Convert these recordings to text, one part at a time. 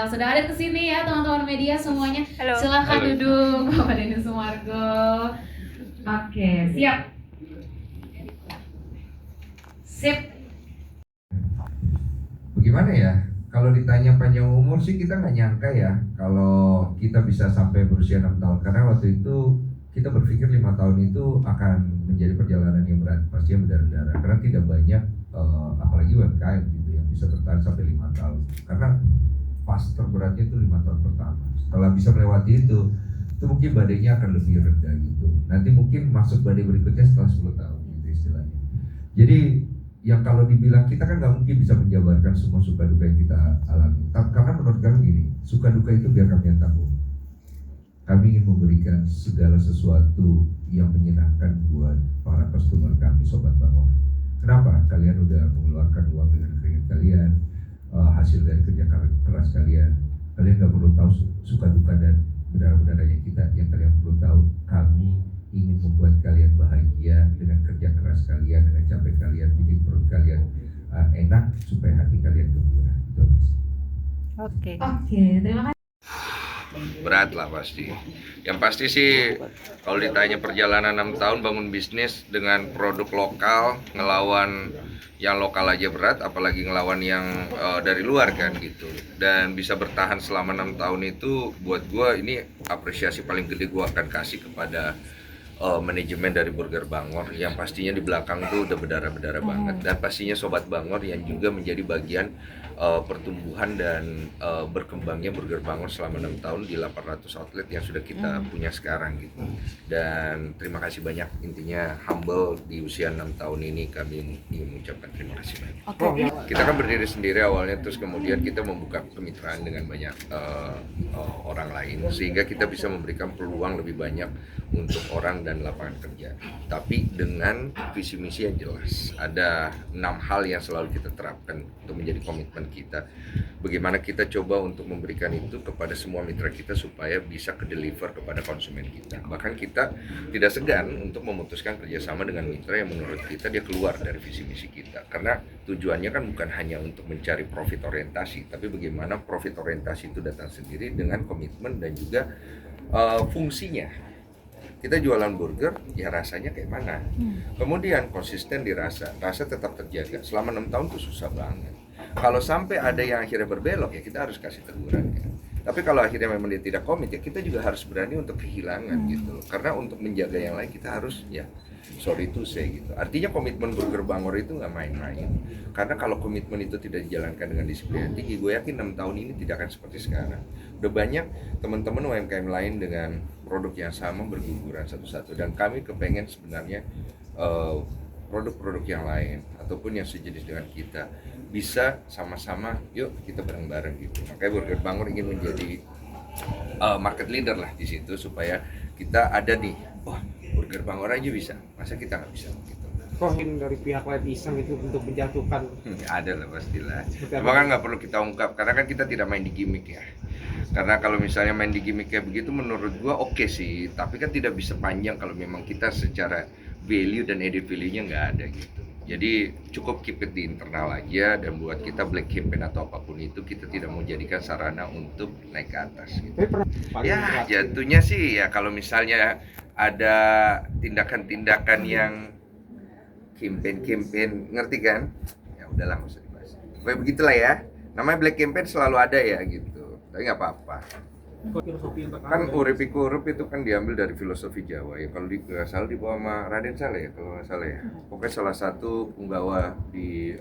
sudah ada di sini ya teman-teman media semuanya. Halo. Silahkan duduk, Bapak Denny Sumargo. Oke, siap. Sip. Bagaimana ya? Kalau ditanya panjang umur sih kita nggak nyangka ya kalau kita bisa sampai berusia 6 tahun. Karena waktu itu kita berpikir 5 tahun itu akan menjadi perjalanan yang berat, pastinya berdarah-darah. Karena tidak banyak, apalagi UMKM gitu yang bisa bertahan sampai 5 tahun. Karena fase terberatnya itu 5 tahun pertama. Setelah bisa melewati itu mungkin badainya akan lebih rendah gitu. Nanti mungkin masuk badai berikutnya setelah 10 tahun gitu istilahnya. Jadi yang kalau dibilang kita kan nggak mungkin bisa menjabarkan semua suka duka yang kita alami. Karena menurut kami gini, suka duka itu biar kami yang tanggung. Kami ingin memberikan segala sesuatu yang menyenangkan buat para customer kami, Sobat Bangor. Kenapa? Kalian udah mengeluarkan uang dengan keringat kalian, hasil dari kerja keras kalian. Kalian nggak perlu tahu suka duka dan berdarah-berdarahnya kita. Yang kalian perlu tahu, kami ingin membuat kalian bahagia dengan kerja keras kalian, dengan capek kalian, bikin perut kalian enak supaya hati kalian gembira. Itu aja sih. Oke. Oke, terima kasih. Berat lah pasti. Yang pasti sih kalau ditanya perjalanan 6 tahun bangun bisnis dengan produk lokal, ngelawan yang lokal aja berat, apalagi ngelawan yang dari luar kan gitu. Dan bisa bertahan selama 6 tahun itu buat gue ini apresiasi paling gede gue akan kasih kepada manajemen dari Burger Bangor yang pastinya di belakang tuh udah berdarah-berdarah banget, dan pastinya Sobat Bangor yang juga menjadi bagian pertumbuhan dan berkembangnya Burger Bangor selama 6 tahun di 800 outlet yang sudah kita punya sekarang gitu. Dan terima kasih banyak, intinya humble di usia 6 tahun ini kami ingin mengucapkan terima kasih banyak. Kita kan berdiri sendiri awalnya, terus kemudian kita membuka kemitraan dengan banyak orang lain sehingga kita bisa memberikan peluang lebih banyak untuk orang dan lapangan kerja, tapi dengan visi misi yang jelas. Ada 6 hal yang selalu kita terapkan untuk menjadi komitmen kita. Bagaimana kita coba untuk memberikan itu kepada semua mitra kita supaya bisa ke-deliver kepada konsumen kita. Bahkan kita tidak segan untuk memutuskan kerjasama dengan mitra yang menurut kita dia keluar dari visi misi kita. Karena tujuannya kan bukan hanya untuk mencari profit orientasi, tapi bagaimana profit orientasi itu datang sendiri dengan komitmen dan juga fungsinya. Kita jualan burger, ya rasanya kayak mana. Kemudian konsisten di rasa tetap terjaga. Selama 6 tahun tuh susah banget. Kalau sampai ada yang akhirnya berbelok, ya kita harus kasih teguran ya. Tapi kalau akhirnya memang dia tidak komit, ya kita juga harus berani untuk kehilangan gitu. Karena untuk menjaga yang lain kita harus ya sorry to say gitu. Artinya komitmen Burger Bangor itu nggak main-main. Karena kalau komitmen itu tidak dijalankan dengan disiplin yang tinggi, gue yakin 6 tahun ini tidak akan seperti sekarang. Udah banyak teman-teman UMKM lain dengan produk yang sama berguguran satu-satu, dan kami kepengen sebenarnya produk-produk yang lain ataupun yang sejenis dengan kita bisa sama-sama yuk kita bareng-bareng gitu. Makanya Burger Bangor ingin menjadi market leader lah di situ supaya kita ada nih, wah Burger Bangor aja bisa, masa kita nggak bisa gitu. Kok dari pihak lain iseng itu untuk menjatuhkan? Ada lah pastilah. Cuma kan nggak perlu kita ungkap karena kan kita tidak main di gimmick ya. Karena kalau misalnya main di gimmick kayak begitu menurut gua oke sih, tapi kan tidak bisa panjang kalau memang kita secara value dan added value-nya nggak ada gitu. Jadi cukup keep it di internal aja, dan buat kita black campaign atau apapun itu kita tidak mau jadikan sarana untuk naik ke atas gitu. Ya jatuhnya sih ya kalau misalnya ada tindakan-tindakan yang campaign ngerti kan? Ya udahlah nggak usah dibahas. Kayak begitulah ya. Namanya black campaign selalu ada ya gitu. Tapi nggak apa-apa. Kan urip itu kan diambil dari filosofi Jawa ya. Kalau nggak salah dibawa sama Raden Saleh ya kalau nggak salah ya. Pokoknya salah satu penggawa di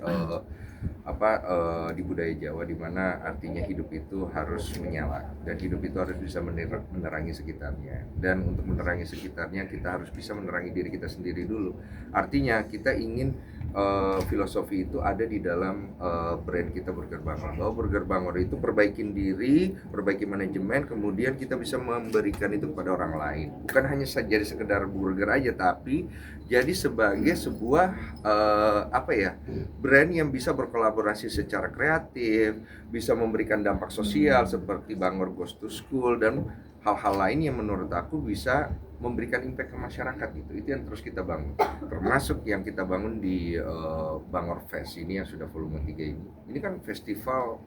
di budaya Jawa, di mana artinya hidup itu harus menyala dan hidup itu harus bisa menerangi sekitarnya, dan untuk menerangi sekitarnya kita harus bisa menerangi diri kita sendiri dulu. Artinya kita ingin filosofi itu ada di dalam brand kita Burger Bangor, bahwa Burger Bangor itu perbaikin diri, perbaiki manajemen, kemudian kita bisa memberikan itu kepada orang lain, bukan hanya jadi sekedar burger aja, tapi jadi sebagai sebuah brand yang bisa berkolaborasi secara kreatif, bisa memberikan dampak sosial seperti Bangor Goes to School dan hal-hal lain yang menurut aku bisa memberikan impact ke masyarakat gitu. Itu yang terus kita bangun. Termasuk yang kita bangun di Bangor Fest ini yang sudah volume 3 ini. Ini kan festival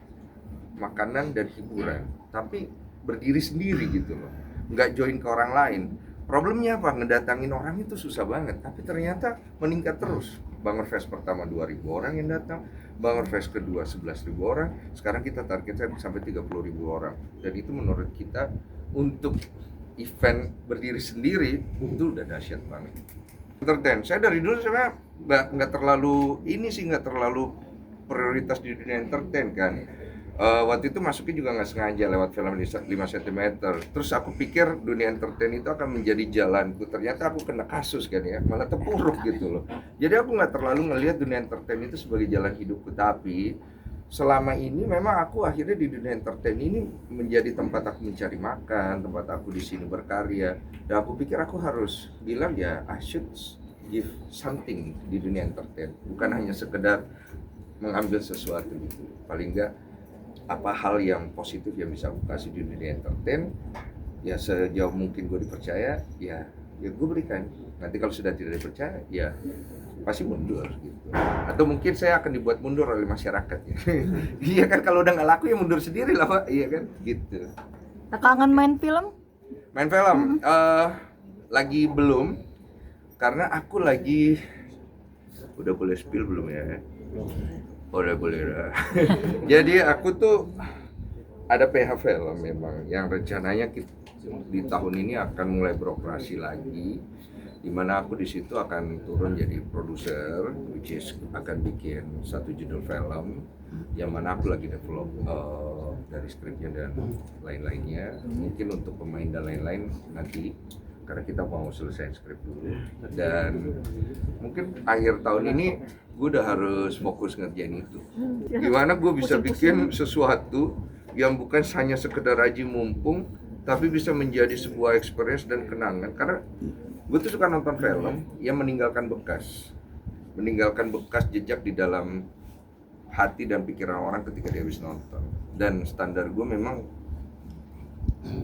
makanan dan hiburan, tapi berdiri sendiri gitu loh, nggak join ke orang lain. Problemnya apa? Ngedatangin orang itu susah banget, tapi ternyata meningkat terus. Bangor Fest pertama 2.000 orang yang datang, Bangor Fest kedua 11.000 orang, sekarang kita targetnya sampai 30.000 orang. Dan itu menurut kita untuk event berdiri sendiri itu udah dahsyat banget. Entertain, saya dari dulu sebenarnya nggak terlalu nggak terlalu prioritas di dunia entertain kan. Waktu itu masuknya juga nggak sengaja lewat film 5 cm. Terus aku pikir dunia entertain itu akan menjadi jalanku. Ternyata aku kena kasus kan ya, malah terpuruk gitu loh. Jadi aku nggak terlalu ngelihat dunia entertain itu sebagai jalan hidupku. Tapi selama ini memang aku akhirnya di dunia entertain ini menjadi tempat aku mencari makan, tempat aku di sini berkarya. Dan aku pikir aku harus bilang ya, I should give something di dunia entertain. Bukan hanya sekedar mengambil sesuatu gitu. Paling enggak apa hal yang positif yang bisa aku kasih di dunia entertain, ya sejauh mungkin gue dipercaya, ya gue berikan. Nanti kalau sudah tidak dipercaya, ya pasti mundur gitu. Atau mungkin saya akan dibuat mundur oleh masyarakat ya. Iya kan, kalau udah nggak laku ya mundur sendiri lah Pak, iya kan, gitu. Kangen main film? Main film, lagi belum, karena aku lagi, udah boleh spill belum ya? Udah boleh. Jadi aku tuh ada PH film memang yang rencananya di tahun ini akan mulai beroperasi lagi, dimana aku di situ akan turun jadi produser, which is akan bikin satu judul film yang mana aku lagi develop dari skripnya dan lain-lainnya. Mungkin untuk pemain dan lain-lain nanti, karena kita mau selesai skrip dulu, dan mungkin akhir tahun ini gue udah harus fokus ngerjain itu. Gimana gue bisa bikin sesuatu yang bukan hanya sekedar aji mumpung, tapi bisa menjadi sebuah experience dan kenangan. Karena gue tuh suka nonton film yang meninggalkan bekas jejak di dalam hati dan pikiran orang ketika dia habis nonton. Dan standar gue memang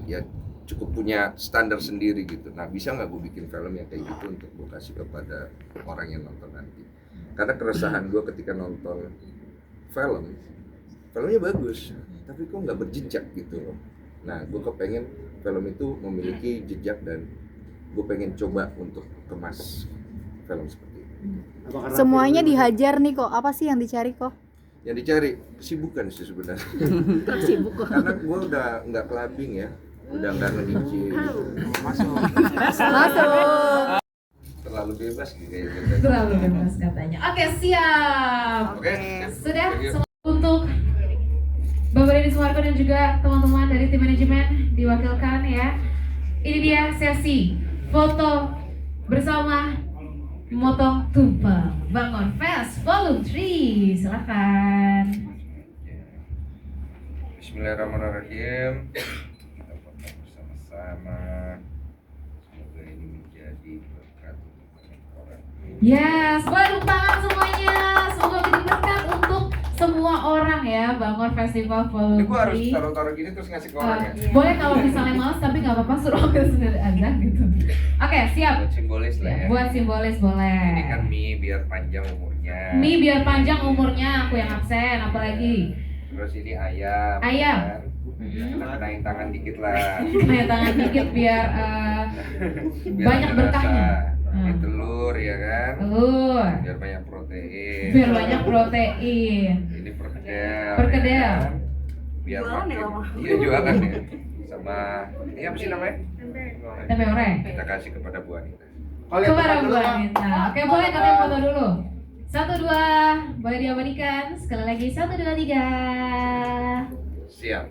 ya cukup punya standar sendiri gitu. Nah, bisa nggak gue bikin film yang kayak gitu untuk gue kasih kepada orang yang nonton nanti? Karena keresahan gue ketika nonton filmnya bagus, tapi kok nggak berjejak gitu loh. Nah, gue kepengen film itu memiliki jejak dan gue pengen coba untuk kemas film seperti itu. Semuanya dihajar nih kok. Apa sih yang dicari kok? Yang dicari kesibukan sih sebenarnya. Sibuk kok. Karena gue udah nggak clubbing ya, udah nggak nge-DJ. Masuk. Masuk. Terlalu bebas gitu ya. Terlalu bebas katanya. Oke, siap. Oke. Sudah Thank you. untuk Bapak Denny Sumargo dan juga teman-teman dari tim manajemen diwakilkan ya. Ini dia sesi foto bersama Motong Tumpeng Bangor Fest Volume 3. Silakan. Bismillahirrahmanirrahim. Kita foto bersama-sama. Semoga ini menjadi berkat untuk banyak orang. Yes, boleh tepuk tangan semuanya. Semoga menjadi berkat untuk semua orang ya, Bangor Festival Ini Volume gue harus 3. taruh-taruh gini terus ngasih ke orang ya. Boleh kalau misalnya males, tapi nggak apa-apa, suruh ke sendiri aja gitu. Oke, siap. Buat simbolis lah ya. Buat simbolis boleh. Ini kan mie biar panjang umurnya. Mie biar panjang umurnya, aku yang absen, apalagi. Terus ini ayam. Ayam. Kan? Kenain tangan dikit lah. Nah, tangan dikit biar Biar banyak ada berkahnya. rasa. Ini telur ya kan. Telur. Biar banyak protein. Biar banyak protein. Ini perkedel. Perkedel. Ya kan? Biar makin. Iya jualan ya. Sama ini apa sih namanya? Tempe orek. Kita kasih kepada Bu Anita. Kepada Bu Anita. Oke, boleh katanya foto dulu. 1, 2, boleh diabadikan. Sekali lagi 1, 2, 3. Siap.